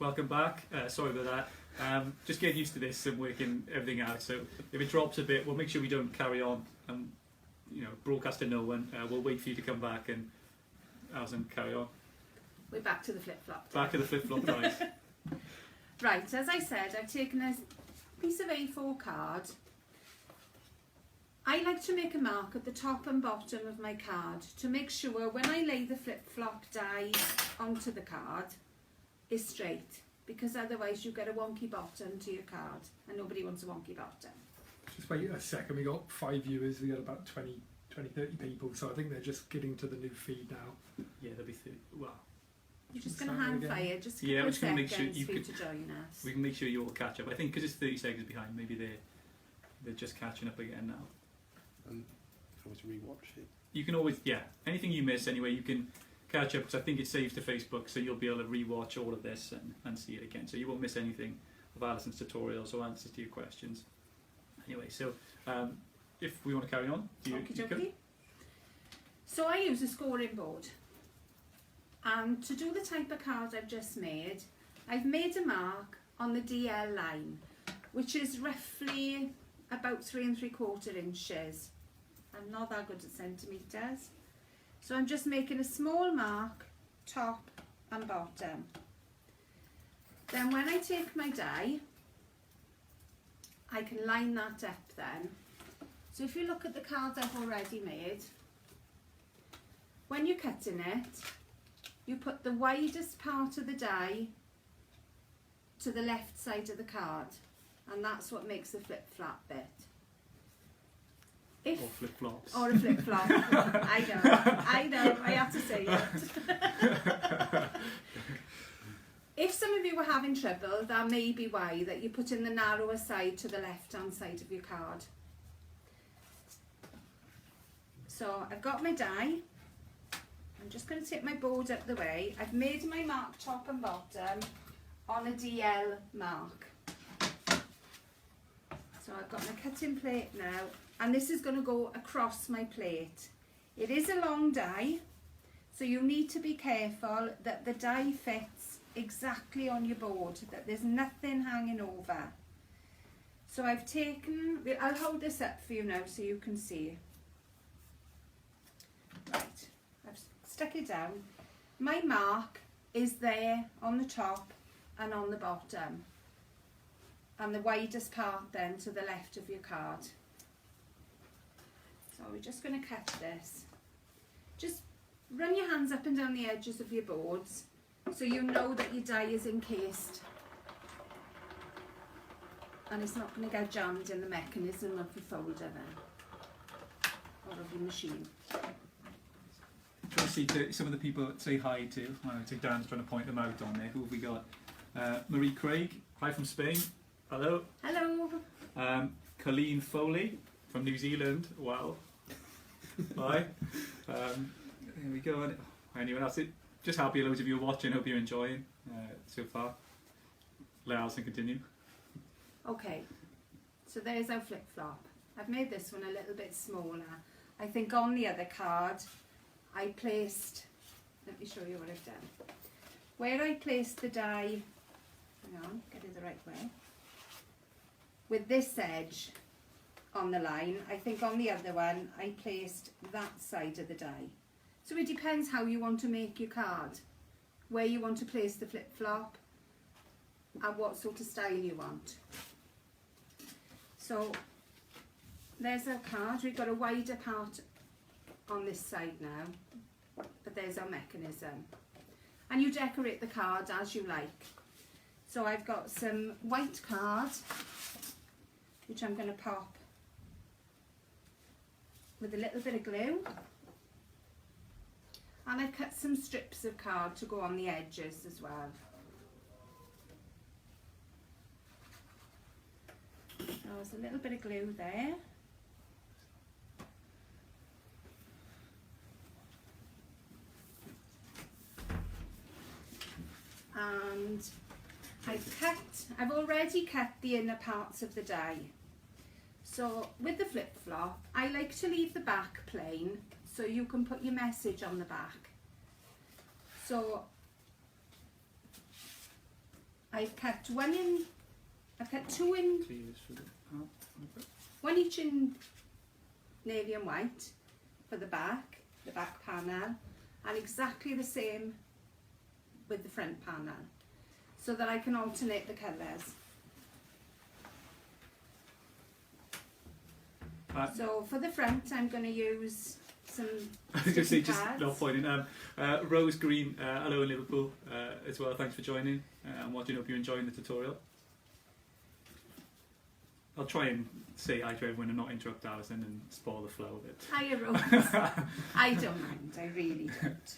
welcome back. Sorry about that. Just getting used to this and working everything out. So if it drops a bit, we'll make sure we don't carry on and broadcast to no one. We'll wait for you to come back and Alison carry on. We're back to the flip-flop. Back to the flip-flop, guys. Right, as I said, I've taken a piece of A4 card. I like to make a mark at the top and bottom of my card to make sure when I lay the flip-flop die onto the card, it's straight, because otherwise you get a wonky bottom to your card and nobody wants a wonky bottom. Just wait a second, we got 5 viewers, we got about 20, 30 people, so I think they're just getting to the new feed now. Yeah, there'll be well. You're just going to hang fire, just yeah, a couple of seconds for you to join us. We can make sure you all catch up. I think because it's 30 seconds behind, maybe they're just catching up again now. And always rewatch it. You can always, anything you miss anyway, you can catch up, because I think it saves to Facebook, so you'll be able to rewatch all of this and see it again. So you won't miss anything of Alison's tutorials or answers to your questions. Anyway, so if we want to carry on, Okey-dokey. So I use a scoring board. And to do the type of card I've just made, I've made a mark on the DL line, which is roughly about 3 3/4 inches. I'm not that good at centimetres. So I'm just making a small mark, top and bottom. Then when I take my die, I can line that up then. So if you look at the cards I've already made, when you're cutting it, you put the widest part of the die to the left side of the card, and that's what makes the flip-flop bit. or flip-flops. Or a flip-flop. I know, I have to say it. If some of you were having trouble, that may be why, that you're putting the narrower side to the left-hand side of your card. So I've got my die. I'm just going to take my board out the way. I've made my mark top and bottom on a DL mark. So I've got my cutting plate now, and this is going to go across my plate. It is a long die, so you need to be careful that the die fits exactly on your board, that there's nothing hanging over. So I've taken, I'll hold this up for you now so you can see. Right, I've stuck it down. My mark is there on the top and on the bottom, and the widest part then to the left of your card. So we're just going to cut this. Just run your hands up and down the edges of your boards so you know that your die is encased and it's not going to get jammed in the mechanism of your folder then, or of your machine. Try to see some of the people say hi to. I think Dan's trying to point them out on there. Who have we got? Marie Craig, hi from Spain. Hello. Hello. Colleen Foley from New Zealand. Wow. Hi. There we go. Anyone else? Just happy loads of you are watching. Hope you're enjoying so far. Let Alison continue. Okay, so there's our flip-flop. I've made this one a little bit smaller. I think on the other card I placed, let me show you what I've done. Where I placed the die, hang on, get it the right way, with this edge on the line, I think on the other one I placed that side of the die. So it depends how you want to make your card, where you want to place the flip-flop and what sort of style you want. So there's our card. We've got a wider part on this side now, but there's our mechanism. And you decorate the card as you like. So I've got some white card, which I'm going to pop with a little bit of glue. And I've cut some strips of card to go on the edges as well. So there's a little bit of glue there. And I've already cut the inner parts of the die. So with the flip-flop, I like to leave the back plain so you can put your message on the back. So I've cut two in, Cleavers for the one each in navy and white for the back panel, and exactly the same with the front panel, so that I can alternate the colours. So for the front, I'm going to use some I was going to say, sticky just pads. not pointing. Rose Green, hello in Liverpool as well. Thanks for joining and watching. Hope you're enjoying the tutorial. I'll try and say hi to everyone and not interrupt Alison and spoil the flow of it. Hiya, Rose. I don't mind, I really don't.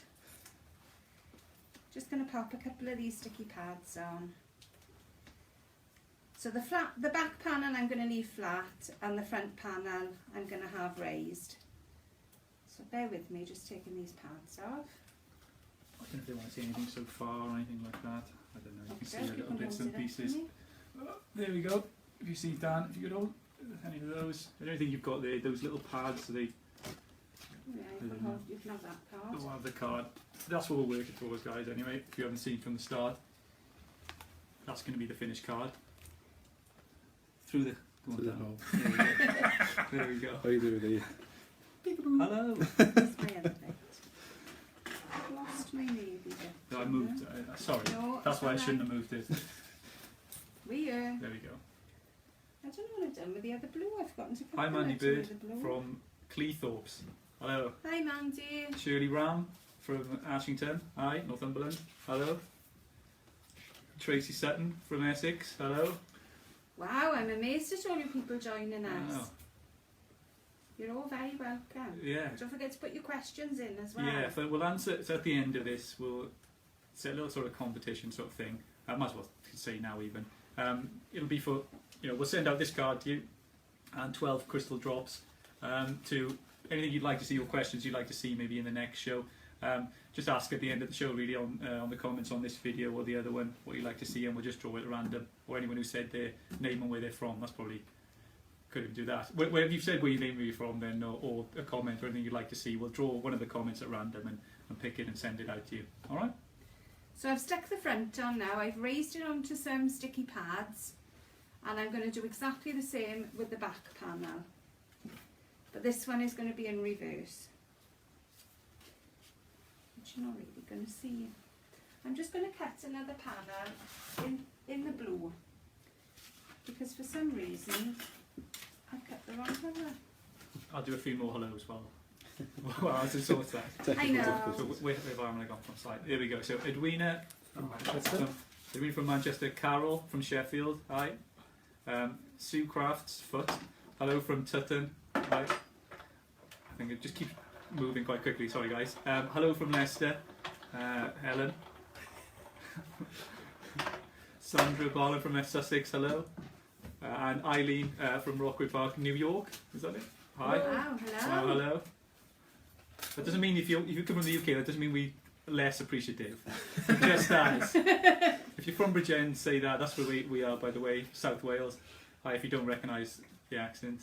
Just going to pop a couple of these sticky pads on. So the back panel I'm going to leave flat, and the front panel I'm going to have raised. So bear with me, just taking these pads off. I don't know if they want to see anything so far or anything like that. I don't know. You can see Okay, the little you can bits hold and it up for pieces. me. Oh, there we go. If you see Dan, if you could hold any of those. I don't think you've got those little pads, so they Yeah, you can have that card. don't have the card. That's what we're working towards, guys, anyway. If you haven't seen from the start, that's going to be the finished card. Through the... Go on, To the Dan. hole. There we go. There we go. How you doing there? Hello. That's my other bit. I've lost my navy bit. No, I moved. Sorry. No, That's why I it's shouldn't alright. have moved it. There There we go. I don't know what I've done with the other blue. I've forgotten to put Hi, the Mandy letter Bird with the blue. from Cleethorpes. Hello. Hi, Mandy. Shirley Ram from Ashington. Hi. Northumberland. Hello. Tracy Sutton from Essex. Hello. Wow, I'm amazed at all you people joining us. Wow. You're all very welcome. Yeah. Don't forget to put your questions in as well. Yeah, so we'll answer. So at the end of this, we'll set a little sort of competition sort of thing. I might as well say now even. It'll be for, we'll send out this card to you and 12 crystal drops to anything you'd like to see or questions you'd like to see maybe in the next show. Just ask at the end of the show really on the comments on this video or the other one what you'd like to see, and we'll just draw it at random. Or anyone who said their name and where they're from, that's probably could even do that. Where you've said where your name are from then, or a comment or anything you'd like to see, we'll draw one of the comments at random and pick it and send it out to you. Alright? So I've stuck the front on now. I've raised it onto some sticky pads, and I'm going to do exactly the same with the back panel. But this one is going to be in reverse, which you're not really going to see. I'm just going to cut another panel in the blue, because for some reason I've cut the wrong colour. I'll do a few more hellos while I just sort that. I know. So where have I gone from side? There we go. So Edwina from Manchester, Carol from Sheffield, hi. Sue Crafts Foot, hello from Tutton, hi. I think it just keeps moving quite quickly, sorry guys. Hello from Leicester, Helen. Sandra Barlow from West Sussex, hello. And Eileen from Rockwood Park, New York, is that it? Hi. Wow, hello. Wow, hello. That doesn't mean if you come from the UK, that doesn't mean we're less appreciative. Just as. If you're from Bridgend, say that. That's where we are, by the way, South Wales. Hi, if you don't recognise the accent.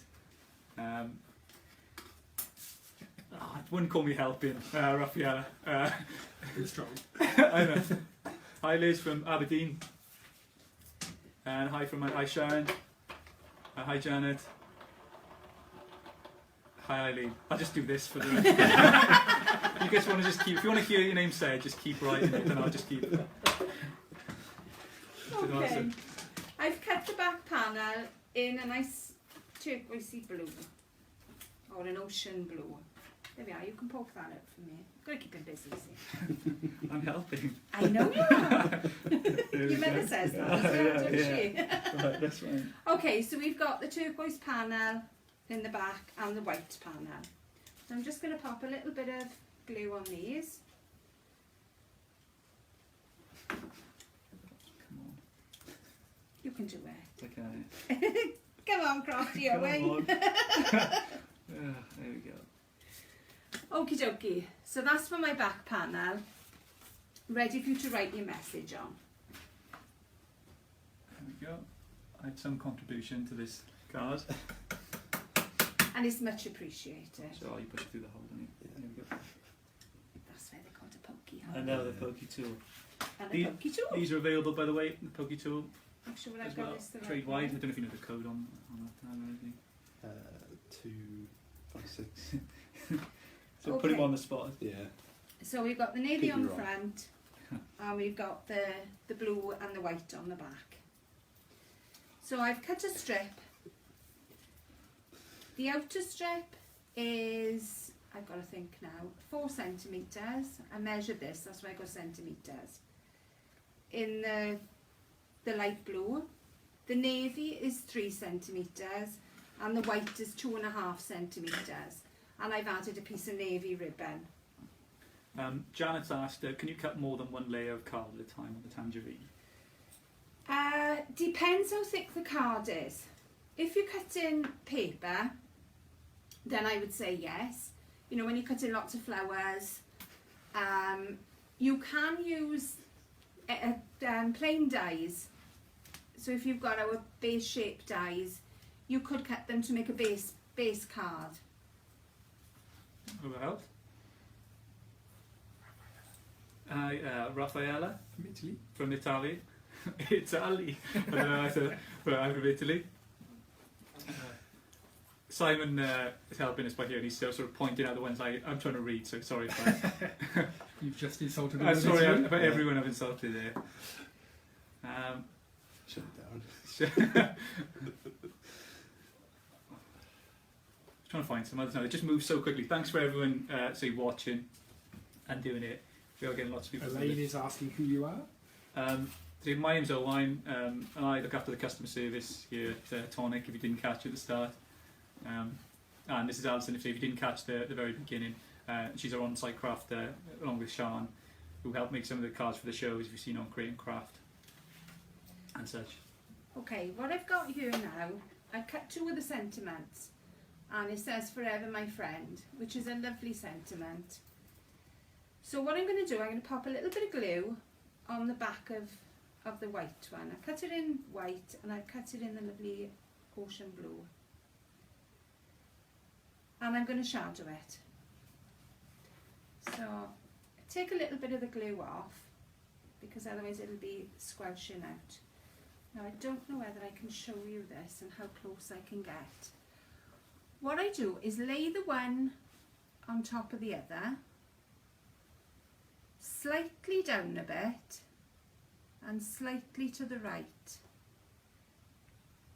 Wouldn't call me helping, Raffaella. It's strong. I know. Hi, Liz from Aberdeen. And hi Sharon. Hi Janet. Hi Eileen. I'll just do this for the rest. You guys want to just keep, if you want to hear your name said, just keep writing it and I'll just keep it. Okay. I've cut the back panel in a nice turquoisey blue, or an ocean blue. There we are, you can poke that up for me. Gotta keep him busy, see. I'm helping. I know you are. There we Your mother go. says that as well, doesn't Yeah. she? Right, that's fine. Okay, so we've got the turquoise panel in the back and the white panel. So I'm just going to pop a little bit of glue on these. Come on. You can do it. Okay. Come on, Crafty, Come away. on. There we go. Okie dokie. So that's for my back panel. Ready for you to write your message on. There we go. I had some contribution to this card. And it's much appreciated. So you push it through the hole, don't you? There we go. That's why they call it a pokey hole. I know the pokey tool. And The- a pokey tool. These are available, by the way, the Pokey Tool Make sure as I've got well, this the right trade way. wide. I don't know if you know the code on that time or anything. 256. So put him Okay. on the spot. Yeah. So we've got the navy Could be on the wrong. front, and we've got the blue and the white on the back. So I've cut a strip. The outer strip is, I've got to think now, 4 centimetres. I measured this, that's why I got centimetres. In the light blue, the navy is 3 centimetres, and the white is 2.5 centimetres. And I've added a piece of navy ribbon. Janet's asked, can you cut more than one layer of card at a time on the tangerine? Depends how thick the card is. If you cut in paper, then I would say yes. You know, when you cut in lots of flowers, you can use plain dies. So if you've got our base shape dies, you could cut them to make a base card. Who else? Hi, Raffaella From Italy. from Italy. Italy. I don't know how to, but I'm from Italy. Simon is helping us by here, and he's still sort of pointing out the ones I'm trying to read, so sorry if You've just insulted I'm sorry Italy. about everyone I've insulted there. Shut it down. Trying to find some others now. They just move so quickly. Thanks for everyone say watching and doing it. We are getting lots of people. Elaine is asking who you are. So my name's Owain, and I look after the customer service here at Tonic, if you didn't catch at the start. And this is Alison, if you didn't catch the very beginning. She's our on-site crafter, along with Sian, who helped make some of the cards for the shows you've seen on Create and Craft and such. Okay, what I've got here now, I cut 2 of the sentiments, and it says "Forever my friend," which is a lovely sentiment. So what I'm going to do, I'm going to pop a little bit of glue on the back of the white one. I cut it in white, and I've cut it in the lovely ocean blue. And I'm going to shadow it. So take a little bit of the glue off, because otherwise it'll be squelching out. Now I don't know whether I can show you this and how close I can get. What I do is lay the one on top of the other, slightly down a bit, and slightly to the right.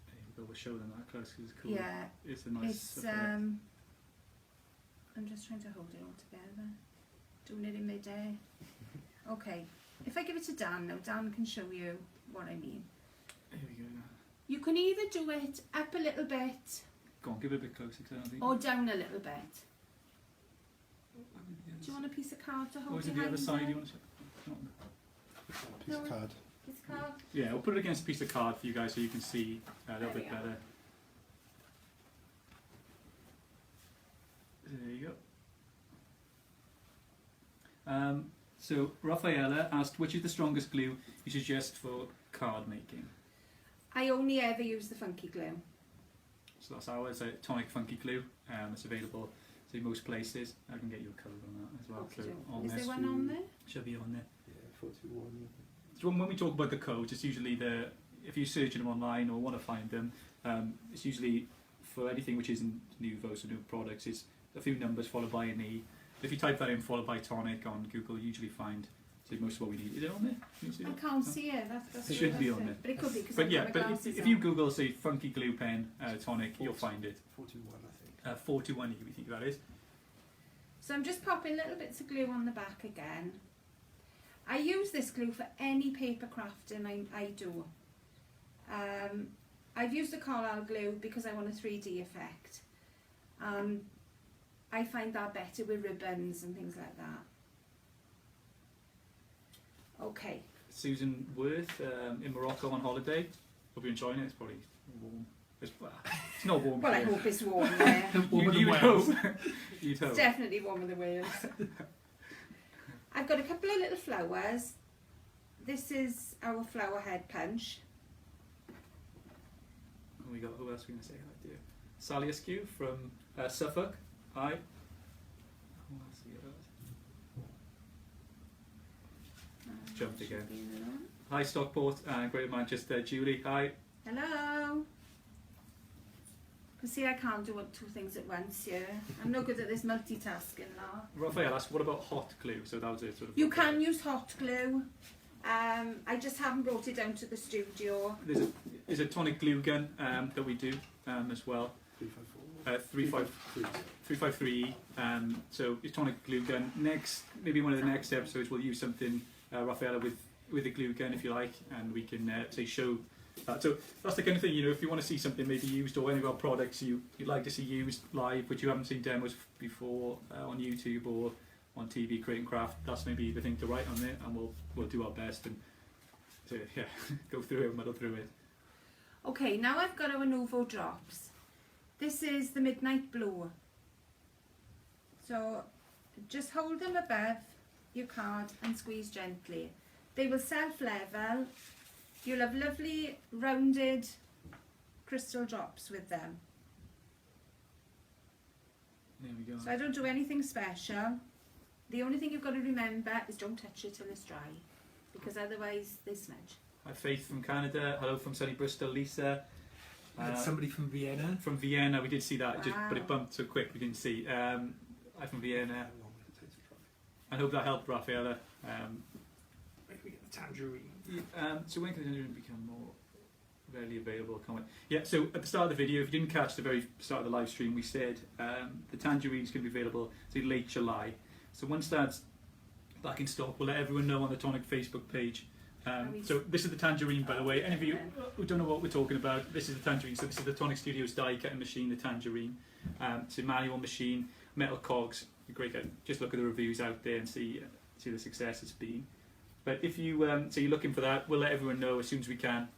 There you go, we'll show them that close because it's cool. Yeah, It's a nice it's effect. I'm just trying to hold it all together. Doing it in mid-air. Okay, if I give it to Dan now, Dan can show you what I mean. Here we go now. You can either do it up a little bit Go on, give it a bit closer because I don't think. or down a little bit. The Do you want a piece of card to hold Or is it behind the other side there? you want to check? Piece of No. card. This card? Yeah, we'll put it against a piece of card for you guys so you can see a little There we bit are. better. There you go. So Raffaella asked, which is the strongest glue you suggest for card making? I only ever use the funky glue. So that's ours, Tonic Funky Glue. It's available to most places. I can get you a code on that as well. So on Is this there one on there? should be on there. Yeah, 41. So when we talk about the codes, it's usually if you're searching them online or want to find them, it's usually for anything which isn't new votes or new products, it's a few numbers followed by an E. If you type that in followed by Tonic on Google, you usually find most of what we need. Is it on there? Can you see I that? can't No? see it. That's It should be that's on it. there. But it could be because But I've yeah, got my but glasses if you on. Google, say, Funky Glue Pen Tonic, you'll find it. 41, I think. 41 you think that is. So I'm just popping little bits of glue on the back again. I use this glue for any paper crafting I do. I've used the Carlisle glue because I want a 3D effect. I find that better with ribbons and things like that. Okay, Susan Worth in Morocco on holiday. Hope you're enjoying it. It's probably warm. It's not warm. well I here. hope it's warm there. Warmer than You'd Wales. hope. You'd hope. It's definitely warmer than Wales. I've got a couple of little flowers. This is our flower head punch. And we got, who else are we going to say hi to? Sally Askew from Suffolk. Hi. Who else we got? just jumped again. Hi Stockport and Greater Manchester. Julie, hi. Hello. You see, I can't do 2 things at once here. I'm no good at this multitasking now. Raphael asked, what about hot glue? So that was a sort of... You can use hot glue. I just haven't brought it down to the studio. There's a tonic glue gun that we do as well. 353. So it's tonic glue gun. Maybe one of the next episodes we'll use something, Raphaela, with a glue gun if you like, and we can say show that. So that's the kind of thing, if you want to see something maybe used or any of our products you'd like to see used live, but you haven't seen demos before on YouTube or on TV, Create & Craft, that's maybe the thing to write on there, and we'll do our best and go through it, muddle through it. Okay, now I've got our Nouveau drops. This is the Midnight Blue. So just hold them above your card and squeeze gently. They will self-level. You'll have lovely rounded crystal drops with them. There we go. So I don't do anything special. The only thing you've got to remember is don't touch it till it's dry, because otherwise they smudge. Hi Faith from Canada. Hello from sunny Bristol. Lisa. Somebody from Vienna. From Vienna, we did see that, Wow. but it bumped so quick we didn't see. Hi from Vienna. How long will it take to dry? I hope that helped, Raphaela. Maybe we get the tangerine. So when can the tangerine become more readily available? Comment. Yeah. So at the start of the video, if you didn't catch the very start of the live stream, we said the tangerine is going to be available say late July. So once that's back in stock, we'll let everyone know on the Tonic Facebook page. So this is the tangerine, by the way. Any of you who don't know what we're talking about, this is the tangerine. So this is the Tonic Studios die cutting machine, the tangerine. It's a manual machine, metal cogs. Great. Just look at the reviews out there and see the success it's been. But if you so you're looking for that, we'll let everyone know as soon as we can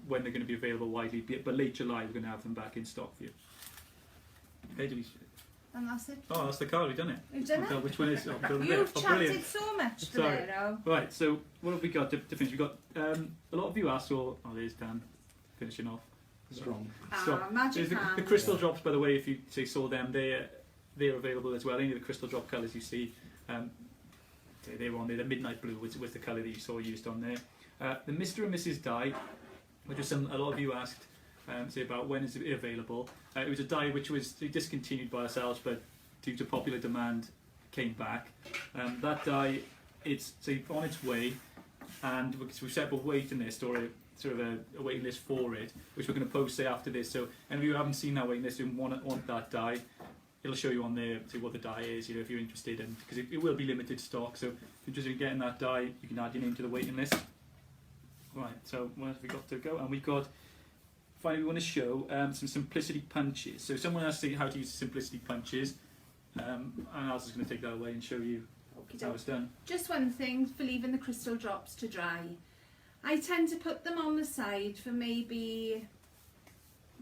when they're going to be available widely. But late July, we're going to have them back in stock for you. Okay, And that's it. oh, that's the card. We've done it. We've done it. Which one is? Oh, You've oh, chatted brilliant. so much Sorry. today, though. Right, so what have we got to finish? We've got a lot of you asked, oh, there's Dan finishing off. Strong. So, Magic the hand. crystal drops, by the way, if you saw them, they're available as well. Any of the crystal drop colours you see, they were on there. The midnight blue was the colour that you saw used on there. The Mr. and Mrs. die, which was a lot of you asked say about when is it available. It was a die which was discontinued by ourselves, but due to popular demand came back. That die, it's on its way, and we've set up a waiting list or a waiting list for it, which we're going to post after this. So any of you who haven't seen that waiting list and want that die, it'll show you on there what the die is, if you're interested, and because it will be limited stock. So if you're interested in getting that die, you can add your name to the waiting list. Right, so what have we got to go? And we've got, finally we want to show some simplicity punches. So someone asked how to use simplicity punches, and I was just going to take that away and show you how it's done. Just one thing for leaving the crystal drops to dry. I tend to put them on the side for maybe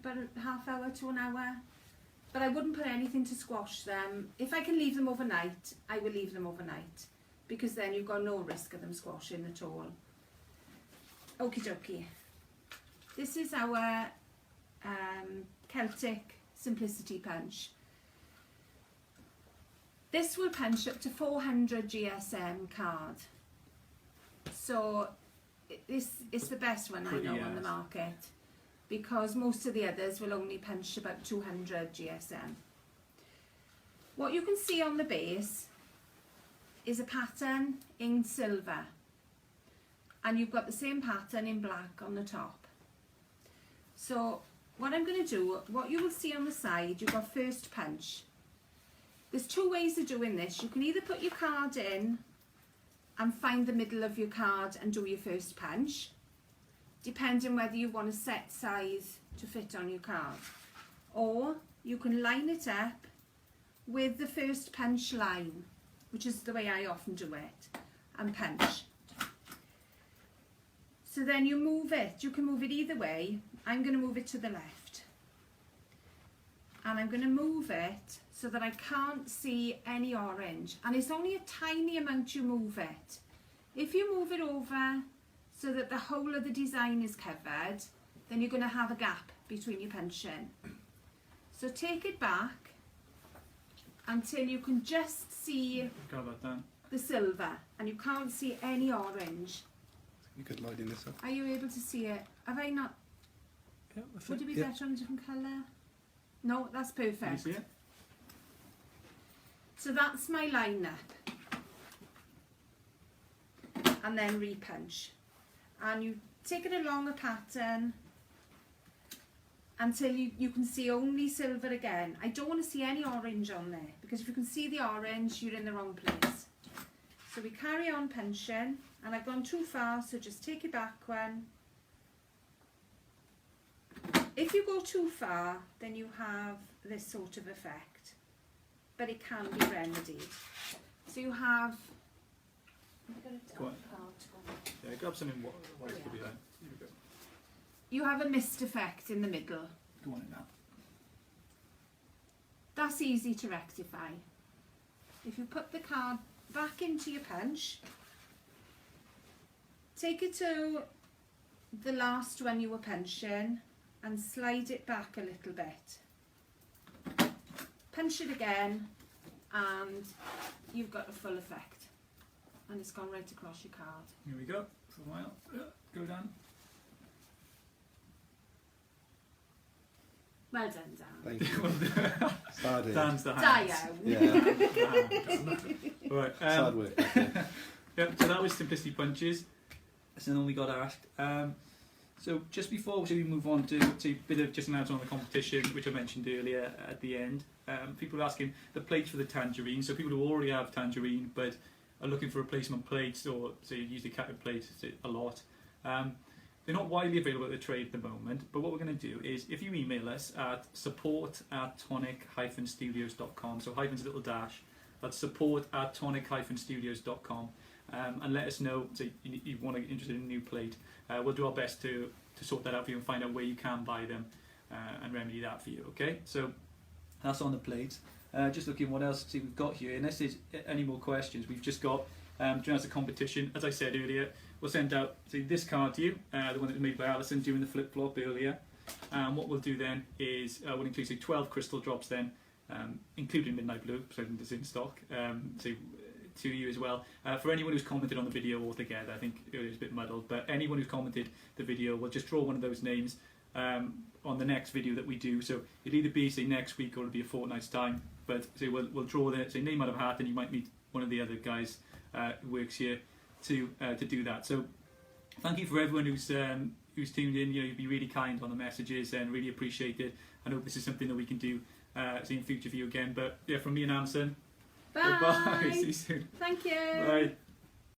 about a half hour to an hour, but I wouldn't put anything to squash them. If I can leave them overnight, I will leave them overnight, because then you've got no risk of them squashing at all. Okie dokie. This is our Celtic Simplicity Punch. This will punch up to 400 GSM card. So it's the best one I know on the market, because most of the others will only punch about 200 GSM. What you can see on the base is a pattern in silver, and you've got the same pattern in black on the top. So what I'm going to do, what you will see on the side, you've got first punch. There's two ways of doing this. You can either put your card in and find the middle of your card and do your first punch, depending whether you want a set size to fit on your card. Or you can line it up with the first punch line, which is the way I often do it, and punch. So then you move it. You can move it either way. I'm going to move it to the left. And I'm going to move it so that I can't see any orange. And it's only a tiny amount you move it. If you move it over so that the whole of the design is covered, then you're going to have a gap between your punching. So take it back until you can just see the silver and you can't see any orange. You could lighting this up. Are you able to see it? Have I not? Yeah, that's Would it. it be Yeah. better on a different colour? No, that's Can you perfect. see it? So that's my line-up. And then repunch. And you take it along a pattern until you can see only silver again. I don't want to see any orange on there, because if you can see the orange, you're in the wrong place. So we carry on punching, and I've gone too far, so just take it back one. If you go too far, then you have this sort of effect, but it can be remedied. So you have... Go on. Yeah, grab something white for behind. Here we go. You have a mist effect in the middle. Go on in now. That's easy to rectify. If you put the card back into your punch, take it to the last one you were punching and slide it back a little bit. Punch it again and you've got a full effect. And it's gone right across your card. Here we go. For a while. Go down. Well done, Dan. Thank you. Sad it. Dan's the Die hands. out. Yeah. Right. Sad work. Okay. Yeah, so that was Simplicity Punches. That's all we got asked. So just before we move on to a bit of just an announcement on the competition, which I mentioned earlier at the end, people are asking the plates for the tangerine. So people who already have tangerine but are looking for replacement plates, or say use the catgut plates a lot. They're not widely available at the trade at the moment, but what we're going to do is if you email us at support@tonic-studios.com, so hyphen's a little dash, that's support@tonic-studios.com, and let us know so you want to get interested in a new plate. We'll do our best to sort that out for you and find out where you can buy them and remedy that for you, okay? So that's on the plates. Just looking what else we've got here, unless there's any more questions. We've just got, during the competition, as I said earlier, we'll send out this card to you, the one that was made by Alison during the flip-flop earlier. And what we'll do then is we'll include 12 crystal drops then, including Midnight Blue, so it's in stock, to you as well. For anyone who's commented on the video altogether, I think it was a bit muddled, but anyone who's commented the video, we'll just draw one of those names on the next video that we do. So it'll either be, say, next week or it'll be a fortnight's time. But say we'll draw the name out of a hat, and you might meet one of the other guys who works here to do that. So thank you for everyone who's tuned in. You know, you've been really kind on the messages and really appreciate it. I hope this is something that we can do in future for you again. But yeah, from me and Alison, Bye. goodbye. See you soon. Thank you. Bye.